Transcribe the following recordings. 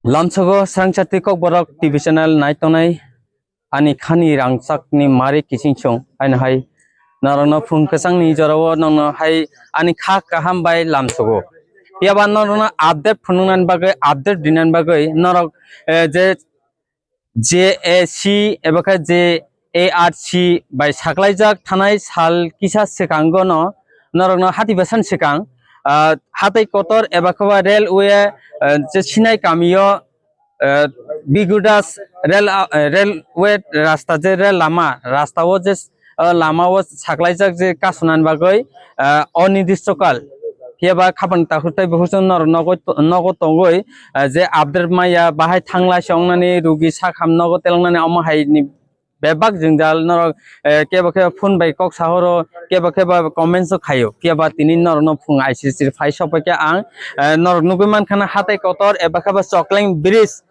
Lamsago Sangchati Kokborok TV channel Naitonai Ani Khani Rangsakni Mari Kisingchong and Hai Narana Fun Kasangni Jarawa no Hai Ani Kha Kaham by Lamsago. Yabanona update Pununan Bagay, update Dinan Bagay, Norok JAC Ebaka JARC by Saklaijak Tanai Sal Kisa Sekango no Norona Hati Basan Sekang. Hatai kotor ebakwa railway Sinai Kamio Bigudas railway rasta je rail lama rasta wo je lama wo saklaijak je kasunan bagoi onidistokal hiaba khaban takhurtai bohuson nogo tongoi je update maya bahai thangla songnani rugi sakham nogo telangnani amahai ni bebak jengdal nor keba phone by kok sahoro keba comments khayo keba tini nor no phung ICC phai sopake ang nor nuguman khana hatai kotor ebakaba choklang bridge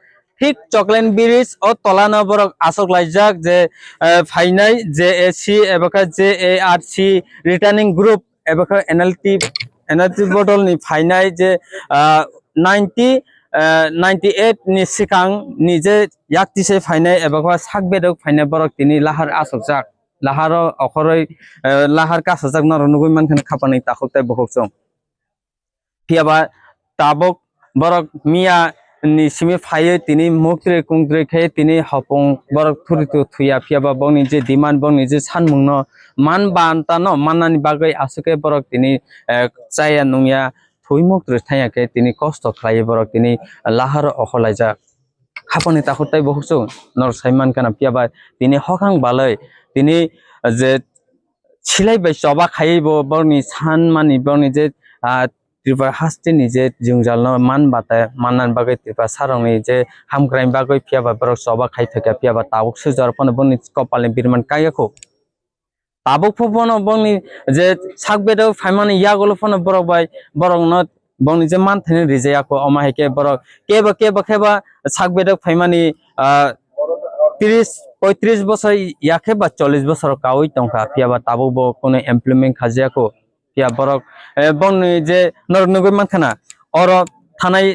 ঠিক চকলেন bridge ও তলানা বরক আসক লাইজাক যে ফাইনাই JAC এবাকা জেএআরসি returning group এবাকা এনএলটি bottle নি ফাইনাই যে 98 ni sikang ni je yaktise fainai ebakwa sakbedok fainai borok tini lahar asokjak laharo okhoroi lahar kasajak nor nugui mankhana khapani takhoktai bohokjong piaba tabok borok mia ni simi phaiye tini muktre kungtre khe tini hopong borok thuritu thuya piaba bongni je demand bongni je sanmungno man banta no manani bagai asuke borok tini chaya nungya thuimuktre thayake tini kosto khlai borok tini lahar okholaija khapani takhurtai bohukso nor saiman kana piaba tini hokang balai tini je silai bai choba khaibo borni san mani borni je Tripa hasti ni je jungjalno man bata manan bagai tripa sarongni je hamkraim bagai piaba borok choba khai thaka piaba tabuk sujar pon boni kopalni birman kayako tabuk phono boni je sakbedo faimani yagolo phono borok bai borok no boni je man thene rijayako omahike borok keba sakbedo faimani 30-35 বছর ইয়াকে বা 40 বছর কাউই টংকা পিয়াবা তাবো বো কোন employment খাজিয়াকো পিয়া বরক বনি যে নরনগৈ মানখানা or থানাই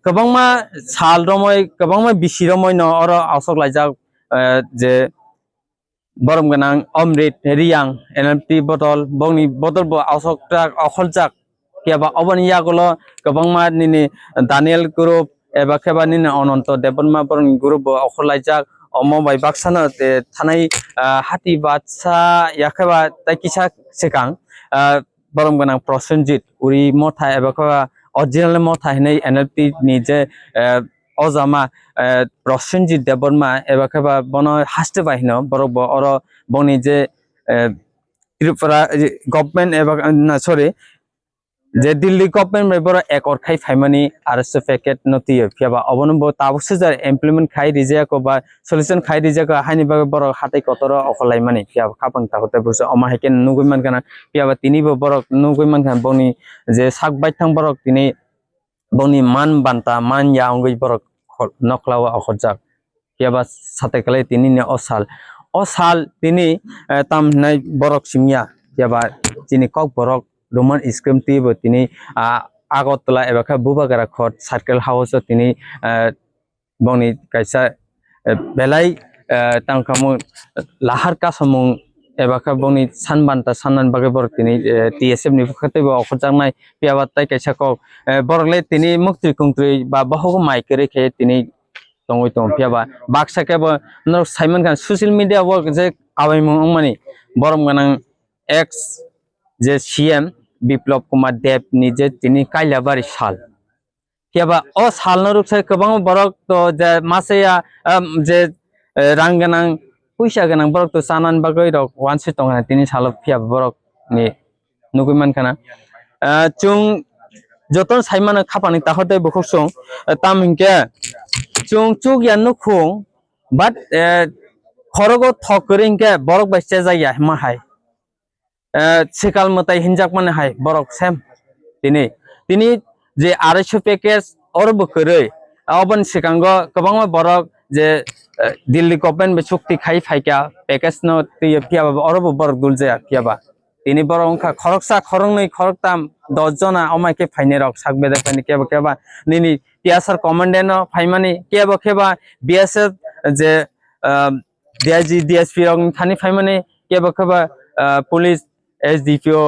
গোबांमा साल रमय गोबांमा बिसि रमय न अर असक लाइजाक जे बरम गोनां अमृत रियां एनएलटी बटल बंनि बटल बो असक ट्राक अखलजाक पियाबा अबनि यागलो गोबांमा निनि दानियल ग्रुप एबा खेबा निनि अनंत देबनमा बरनि ग्रुप अखलाइजाक अमो बाय बाक्साना थानाय हाति बादसा याखेबा ताकिसा सेकां बरम गोनां प्रसेनजित उरि मथा एबा original motha hinai NLP ni je ozama prosenjit deborma eba khaba bono haste bahino borok bo oro boni je tripura government eba na sorry je Delhi government me boro ekor khai phaimani RSF packet noti phiaba obonombo tabusujar implement khai rijaya ko ba solution khai rijaya ko haini ba boro hatai kotoro okholai mani phiaba khapang takote buso oma heken nugui man kana phiaba tini bo borok nugui man kan boni je sak baithang borok tini boni man banta man yaungui borok noklawa okhojak phiaba sate kale tini ne osal tini tam nai borok simya phiaba tini kok borok Roman scream tibo tini Agotla ebakha bubagara khot circle house tini boni kaisa belai tangkamu lahar kasamung ebakha boni sanbanta sanan bagai bor tini TSM ni khate bo okhojangnai piaba tai kaisa kok borle tini mukti kungtri ba bahogo maikere khe tini tongoi tong piaba baksa ke bo no Simon Khan social media work je awai mani borom ganang X যে CM Biplab Kumar Deb নিজে তিনি কাইলাবাড়ি সাল piaba o salno ruksai kabang borok to je masaya je rang ganang puisa ganang borok to sanan bagoi rok wansi tongana tini salo piaba borok ni nuguman kana chung joton saimana khapani tahote bukhusung tamingke chung chuk ya nukhung but khorogo thokuringke borok baische jaya ma hai sikal matai hinjak mane hai borok sem tini je 250 package or bukure aban sikango kabang borok je Delhi government be chukti khai phaika package no tiya piaba or borok dulje piaba tini borok ka khoroksa khorongni khoroktam 10 jona amaike phaine rok sakbe de phaine keba nini tiasar commandant no phaimani keba BSF je DIG DSP rok thani phaimani keba police SDPO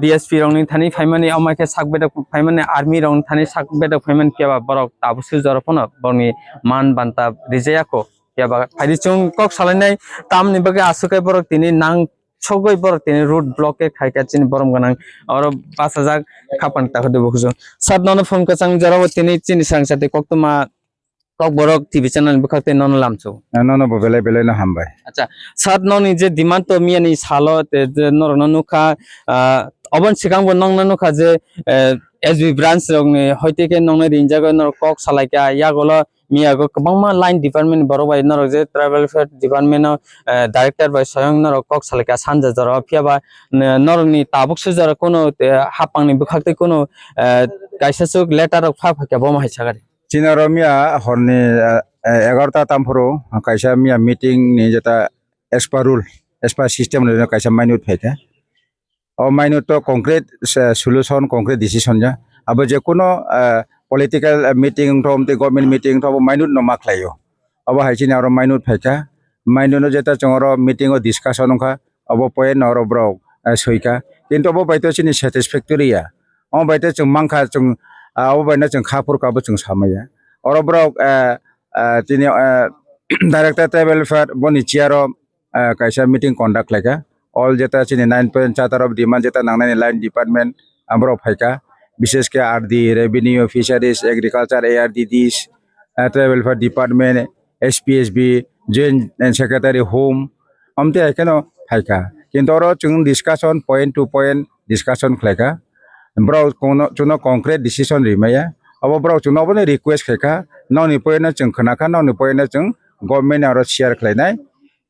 DSP rong ni thani phaimani amaike sakbeda phaimani army rong thani sakbeda phaiman kiaba borok tabusu joropono borni man banta rijayako kiaba phaidi chung kok salainai tamni bage asukai borok tini nang chogoi borok tini road block e khaika chini borom ganang oro 5000 khapan ta khode bokjo sadnono phone ka chang jarabo tini chini sangsate koktuma kok borok TV channel bukhate non lamcho nono bo bele na hambai acha sat noni je demand to miani salo te nor nonukha obon sikang bo nong nonukha je SB branch rongni hoiteke nongne rinjago nor kok salaika yagolo miago kabangma line department borobai nor je travel fair department director by soyong nor kok salaika sanja jara phiaba norni tabuk sujara kono hapangni bukhakte kono kaisasuk letter of pha phaka boma haisagari Cinaromia horni 11 tampuro kaisa mia meeting ni jata as per system ni kaisa minute pheka o minute to concrete solution concrete decision ja abo je kono political meeting thom te government meeting thom minute no maklayo abo haicini aro minute pheka minute no jeta chongoro meeting o discussion kha abo point oro bro soika kintu abo baito chini satisfactory ya o baito chung mangkha chung abo baina chung khapur ka bo chung samaya oro bro tini director travel fair boni chiaro kaisa meeting conduct laga all jeta chini 9.4 of demand jeta nangnani line department amro phaika bishesh ke RD revenue fisheries agriculture ARDDs travel fair department SPSB joint secretary home amte ekeno phaika kintu oro chung discussion point to point discussion khlaika bro chuno concrete decision rimaya abo bro chuno bone request khaika noni point na chung khanaka noni point na chung government aro share khlainai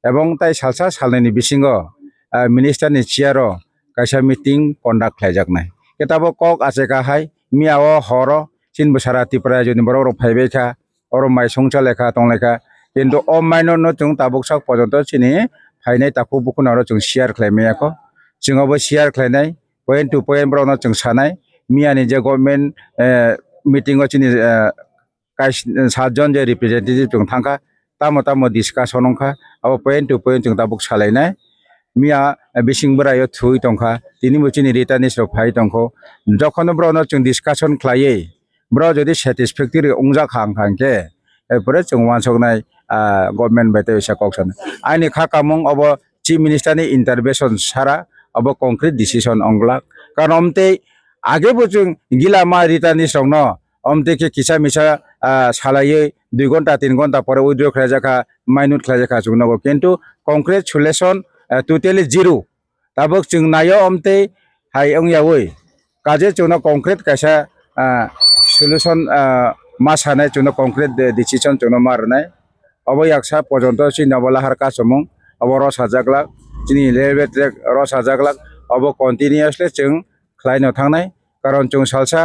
ebong tai salsa salnani bisingo minister ni chiaro kaisa meeting conduct khlaijaknai ketabo kok acheka hai miao horo chin busara tipra joni boro ro phaibe kha oro mai songcha lekha tongleka kintu o minor no chung tabuk sak pojonto chini phainai tapu bukun aro chung share khlaimaya ko chungobo share khlainai point to point bro no chung sanai miani je government meeting o chini kais 7 jon je representative chung thangka tamo discussion ongkha abo point to point chung tabuk salainai mia bising brayo thui tongkha tini muchini retanis ro phai tongkho jokhono bro no chung discussion khlaiye bro jodi satisfactory ongja khangke epore chung wansoknai government bete sa kokson ani kha kamong abo chief minister ni intervention sara abo concrete decision onglak karon omte age bo chung gila ma retanis rongno omte ke kisa misa salaye 2 ঘন্টা 3 ঘন্টা পরে withdraw khlajaka minute khlajaka chungnago kintu concrete solution totally zero tabok chung nayo omte hai ongyawi kaje chungna concrete kaisa solution masane chungna concrete decision chungna marnai abo yaksa pojonto chinabola harka somong abo ro sajakla chini railway track ro sajakla abo continuously chung khlaino thangnai karon chung salsa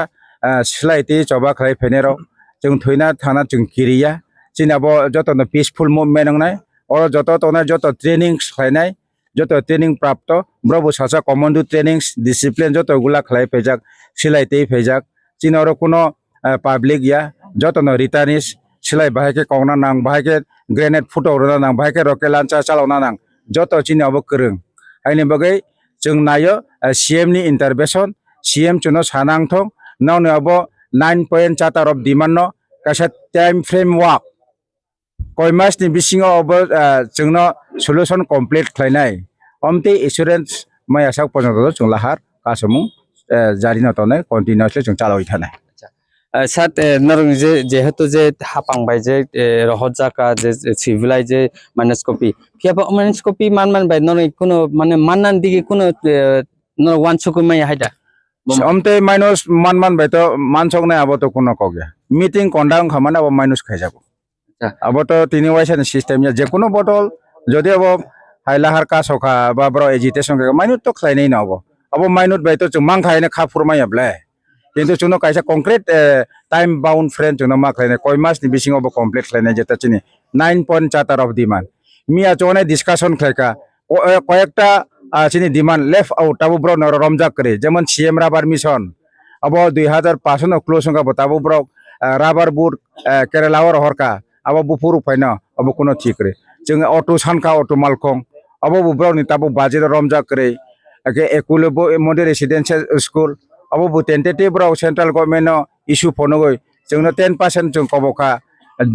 selaiti coba khlai phenero chung thoina thana chung kiriya chinabo joto no peaceful movement ngai oro joto tona joto training khlainai joto training prapto brobo sasa commando training discipline joto gula khlai phejak selaiti phejak chinoro kuno public ya joto no ritanis selai bahake kongna nang bahake grenade photo rona nang bahake rocket launcher chalona nang joto chinabo kereng aini bagai chung nayo CM ni intervention CM chuno sanang thong nauni abo 9.4 of demand no kaisa time framework koi mas ni bisingo abo chungno solution complete khlainai omte assurance mai asak pojonto chung lahar kasumung jari no tonai continuously chung chaloi thanai সাত নরং যেহেতু যে হাপাংবাই যে রহজাকা যে সিভিলাই যে মাইনাসকপি ফিয়াবা মাইনাসকপি মান by নরং কোনো মানে মাননান দিকে কোনো নর ওয়ানসকু মাই হাইদা omte minus man beto mansok na abo to kuno koge meeting kondang khamana abo minus khai jabo abo to tini waisa ni system ya je kuno botol jodi abo hailahar ka soka ba bro agitation ke minus to khlai nei na abo minus beto chumang khai na kha furma yable কিন্তু চুনো কাইসা concrete time bound friend চুনো মা খাইনে কয় মাস ni bising obo complete খাইনে যেটা চিনি 9.4 of demand Mia চনে discussion খাইকা কয়েকটা চিনি ডিমান্ড লেফট আউট তাবো ব্র রমজাক করে যেমন সিএম রাবার মিশন আবো 2005 no ক্লোজ সংগা তাবো ব্র রাবার বুট কেরালাওর হরকা আবো বুপুর ফাইনা আবো কোনো ঠিক রে जों অটো সানকা অটো মালকং আবো ব্র ni তাবো বাজে রমজাক করে একে একুলবো model residential school abo bu tentative bro central government no issue phono goi jongno 10% jong koboka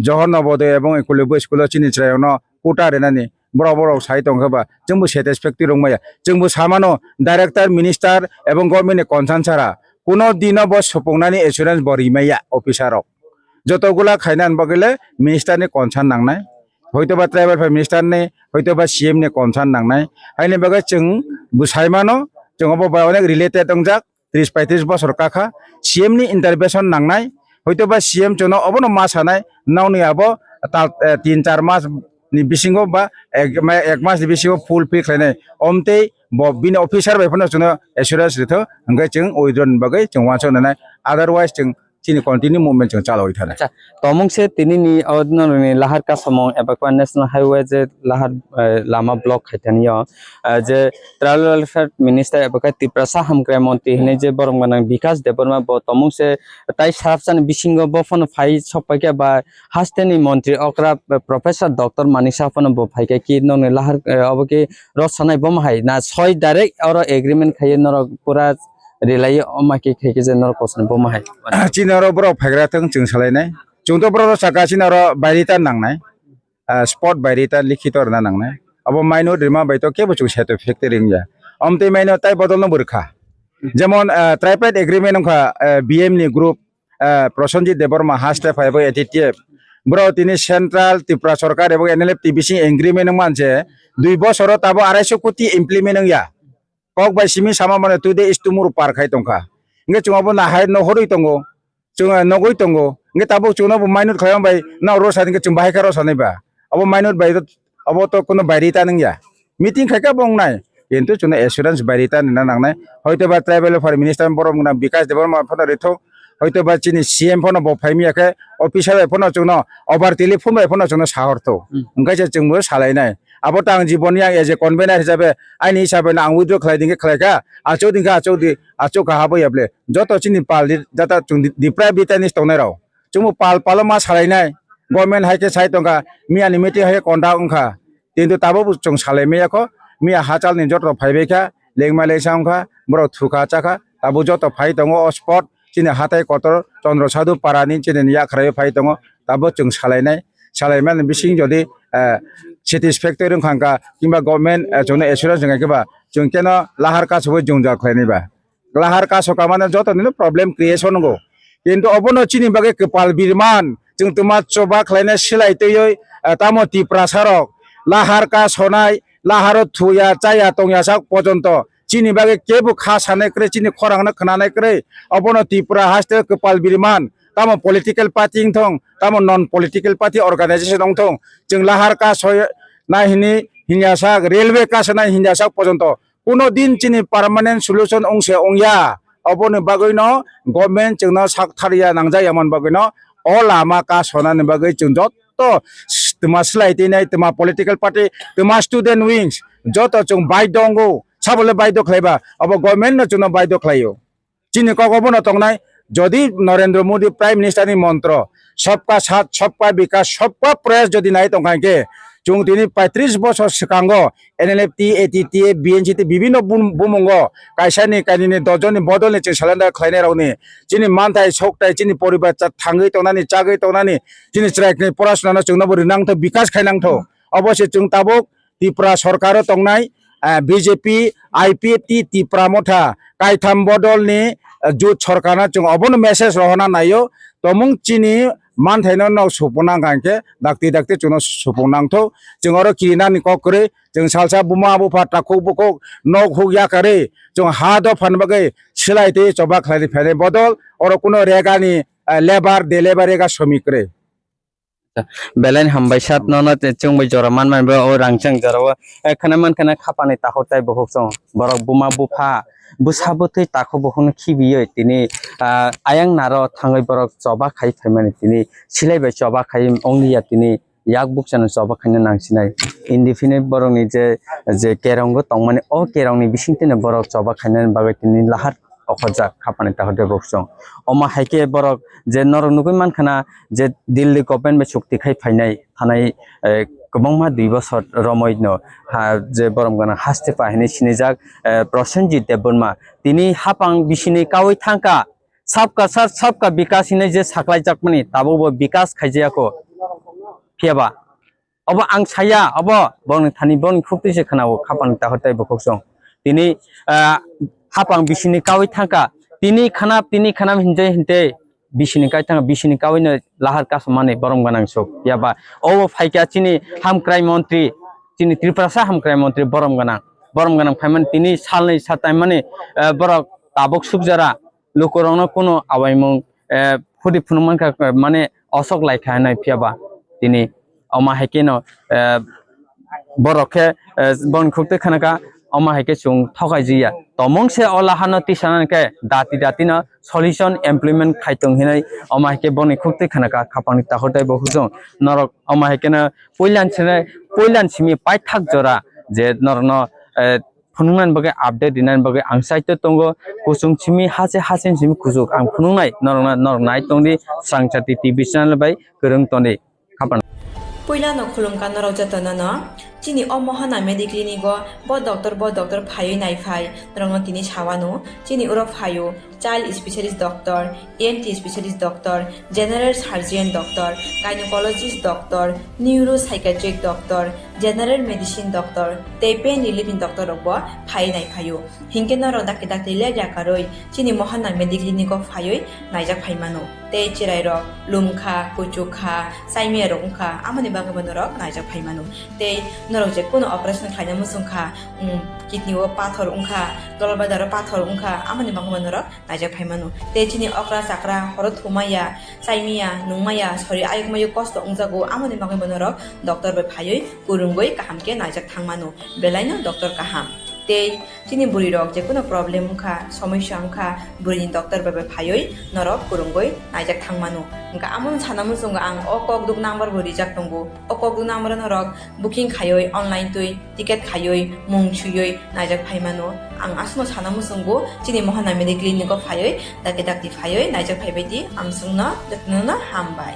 johon nobode ebong ekulebo school chini chrayo no quota renani boro sai tong haba jongbu satisfactory rongmaya jongbu samano director minister ebong government ni concern chara kuno dino bo sopongnani assurance bori maya officer rok jotogula khainan bagile minister ni concern nangnai hoito ba travel minister ni hoito ba cm ni concern nangnai haine baga jong bu saimano jong abo ba onek related dongjak 30-35 বছর কাখা CM নি intervention নাংনাই হয়তো বা CM চনো অবনো মাস হানাই নাওনি আবো 3-4 মাস ni bisingo ba ek mas ni bisingo full pay khlainai omtei bo bin officer bai phono chuna assurance ritho ngai chung oidron bagai chung wancho nanai otherwise chung chini continue movement chung chaloi thana আচ্ছা তমংসে তিনি নি অদননি লাহার কা সমং এবাকবা national highway যে লাহার Lama block খাইতানিয়া যে travel welfare minister এবাকা ত্রিপ্রাসা হামক্রা মন্ত্রী হনে যে বরংমানা বিকাশ দেবর্মা ব তমংসে তাই সারাপসান বিসিংগ বফন ফাই সপাইকে বা হাস্তেনি মন্ত্রী অকরা প্রফেসর ডক্টর মানিসা ফন ব ফাইকে কি ননে লাহার অবকে রসানাই বমহাই না ছয় ডাইরেক্ট অর এগ্রিমেন্ট খাইয়ে নর পুরা relay omaki kheke je nor kosan bomahai chinaro bro phagra thang chung salainai chungto bro saka chinaro bairita nangnai spot bairita likhitor na nangnai abo maino rima baito ke bu chung seto factoring ya omte maino tai bodol no burkha jemon tripartite agreement nokha bm ni group Prasanjit Debbarma হাসতে five ATTF bro tini central tripura sarkar ebong nlf tbc agreement manche 2 বছর tabo 250 কোটি implement ya kok bai simi sama mane today is tomorrow par khai tongka nge chungabo na hai no horoi tongo chunga nogoi tongo nge tabo chungno bo minor khayam bai na ro sa nge chung bai karo sa nei ba abo minor bai abo to kono bairita nang ya meeting khai ka bong nai কিন্তু চুনা assurance বাড়িতা নিনা নাংনাই হয়তো বা tribal for minister বরম না বিকাশ দেবর মা ফনা রেথো হয়তো বা চিনি সিএম ফনা ব ফাইমিয়াকে অফিসার ফনা চুনা ওভার টেলিফোন বাই ফনা চুনা সাহরতো ওংকাইছে जोंबो সালাইনাই আবো তাং জীবনী আং এজ এ কনভেনার হিসাবে আইনি হিসাবে না আং উইথড্র খাইদিকে খাইকা আচৌ দিঙ্কা আচৌ কাহাবো ইয়াবলে যত চিনি পাল যাতা চুং ডিপ্রাইভ বিটানি স্টনারাও চুমু পাল মা সালাইনাই গভর্নমেন্ট হাইকে সাই টঙ্কা মিয়ানি মিটি হাই কন্ডা ওংখা কিন্তু তাবো চুং সালাইমেয়াখো মিয়া হাচাল নি যত ফাইবেখা লেংমা লেসাংখা বড় থুকা চাখা তাবো যত ফাই দङ স্পট চিনি হাতাই কতর চন্দ্র সাধু পারানি চিনি ইয়াখরাই ফাই দङ তাবো চুং সালাইমান বিসিং যদি satisfactory khangka kimba government jone assurance ngaiba jung kena lahar ka sobo jung ja khlaini ba lahar ka soka mane joto ni problem creation go kintu obono chini bage kepal birman jung tuma choba khlaina silai toyoi tamoti prasarok lahar ka sonai laharo thuya chaya tongya sak pojonto chini bage kebu kha sane kre chini khorang na khnanai kre obono tripura haste kepal birman tamo political party thong tamo non political party organization thong jung lahar ka soy na hini hinyasak railway ka sana hinyasak pojonto kuno din chini permanent solution ongse ongya oboni bagoino government jungno sak tharia nangjai amon bagoino o lama ka sona ni bagai jung jotto tuma slaiti nai tuma political party tuma student wings joto jung bai dongo sabole bai do khlaiba abo government no jungno bai do khlaio chini ko obono tongnai যদি Narendra Modi prime minister নি মন্ত্র সবকা সাথ সবকা বিকাশ সবকা প্রয়াস যদি নাই তংখাইকে जों তিনি 35 বছর সিকাঙ্গ এনএলএফটি এটিটি বিএনসিটি বিভিন্ন বুমঙ্গ কাইসানি কাইনি দজনি বদলনি যে সালেন্ডার খাইনে রাউনি যিনি মানথাই সকটাই যিনি পরিবার থাঙ্গৈ তনানি চাগৈ তনানি যিনি ট্রাইকনি পড়াশোনা जोंनाबो रिनांथ বিকাশ খাইनांथ অবশ্যই जों তাবক ত্রিপুরা সরকারও তংনাই বিজেপি আইপিএফটি ত্রিপুরা মথা কাইথাম বদলনি जुत सरकारना जों अबन मेसेज रहना नायो तमुं चिनि मान थाइनो नाव सुपनां गांके दाक्ति जों सुपनांथो जों आरो किना निको करे जों सालसा बुमा बुफा ताखौ बुखौ नौ हुया करे जों हा द फानबगे सिलाइते जबा खालि फेरे बदल और कुनो रेगानि लेबार डेलिभारी का श्रमिक रे बेलाइन हमबाय सात न चंबाय जरा मान मान ओ रांचंग जरा खाना मन खाना खापाने ताखौताय बहु सं बरक बुमा बुफा बुसाबोथै ताखौ बहुनो खिबियो तिनि आयां नारो थाङै बरक जबा खाइ फैमाने तिनि सिलाइबाय जबा खाइ अंलिया तिनि याक बुक जानो जबा खाइनो नांसिनाय इनडिफिनिट बरकनि जे केरंगो तंमाने ओ केरंनि बिसिंतिनो बरक जबा खाइनो बागै तिनि लाहार अखजा खापाने ताखौताय बहु सं अमा हाइके बरक जे नर नुगै मानखाना जे दिल्ली गभर्नमेन्ट बे चुक्ति खाइ फाइनाय थानाय गोबांमा 2 बोसोर रमयनो जे बरम गना हास्ते पाहिने सिनेजाक प्रसेनजित देबनमा तिनि हापां बिसिनि कावै थांका सबका विकास हिने जे साख्लाय जाकमानि ताबो विकास खाइजायाको फियाबा अब आं साया अब बन थानि बन खुक्तिसे खानाव खापां ताहताय बखसं तिनि हापां बिसिनि कावै थांका तिनि खानाम हिनते बिसिनि काइथां बिसिनि कावैनो लाहार कास माने बरम गनां सक याबा ओ फाइका चिनि हामक्राय मंत्री चिनि त्रिपुरासा हामक्राय मंत्री बरम गनां फाइमान तिनि सालनै साताय माने बरक ताबक सुकजारा लोकरनो कोनो आवायमं फुदि फुनुमान का माने अशोक लाइखानाय फियाबा तिनि अमा हेकेनो बरखे बन खुक्ते खानाका अमा हेके सुं थगाय जिया तमंसे अलाहानो तिसानके दाति न सल्यूशन एमप्लॉयमेंट खाइतों हिनै अमा हेके बन खुक्ते खानाका खापानि ताहताय बहुजों नरक अमा हेकेनो पयलान सिमि पाइथाक जरा जे नरनो फुनुंनान बगे अपडेट दिनान बगे आं साइतो तंगो कुसुं सिमि हासेन सिमि कुसुक आं फुनुंनाय नर नाय तंदि सांचाति टीवी चैनल बाय गोरों तंदि खापान पहिला नखुलुमका नरावजातननो चिनि अमहना मेडिक्लिनिको ब डॉक्टर फायो नायफाय रंग तिनि सावानो चिनि उरो फायो child specialist doctor E N T specialist doctor general surgeon doctor gynaecologist doctor neuro psychiatric doctor general medicine doctor तेपेन रिलीविंग डॉक्टर रब फाय नायफायो हिंके नर दाके ले जाकारoi चिनि महना मेडिक्लिनिको फायो नायजा फायमानो ते चिरायर लुमखा कुचुखा साइमिया रंखा आमानि बागबनरक नायजा फायमानो ते नरक जे कोनो ऑपरेशन खायना मुसुंखा किडनी ओ पाथर उंखा गलबादार पाथर उंखा आमानि बागबनरक नायजा फायमानो ते चिनि अक्रा साक्रा हर थुमाया साइमिया नुमाया सरि आयुकमय कष्ट उंजागो आमानि बागबनरक डॉक्टर बे फायै गुरुंगै काहामके नायजा थांमानो बेलायनो डॉक्टर काहाम ते चिनि बुरी रक जे कोनो प्रॉब्लेम उंखा समस्या उंखा बुरी डॉक्टर बे फायै नरक गुरुंगै नायजा थांमानो इंका आमन सानामु संग आं अकक दुक नम्बर बुरी जाक दंगो अकक दुक नम्बर नरक बुकिं खायै ऑनलाइन तुई टिकेट खायै मुं छुयै नायजा फायमानो आं आसनो सानामु संगो चिनि महना मेडिक्लिनिको फायै दाके फायै नायजा फायबायदि आमसुंना जतनना हामबाय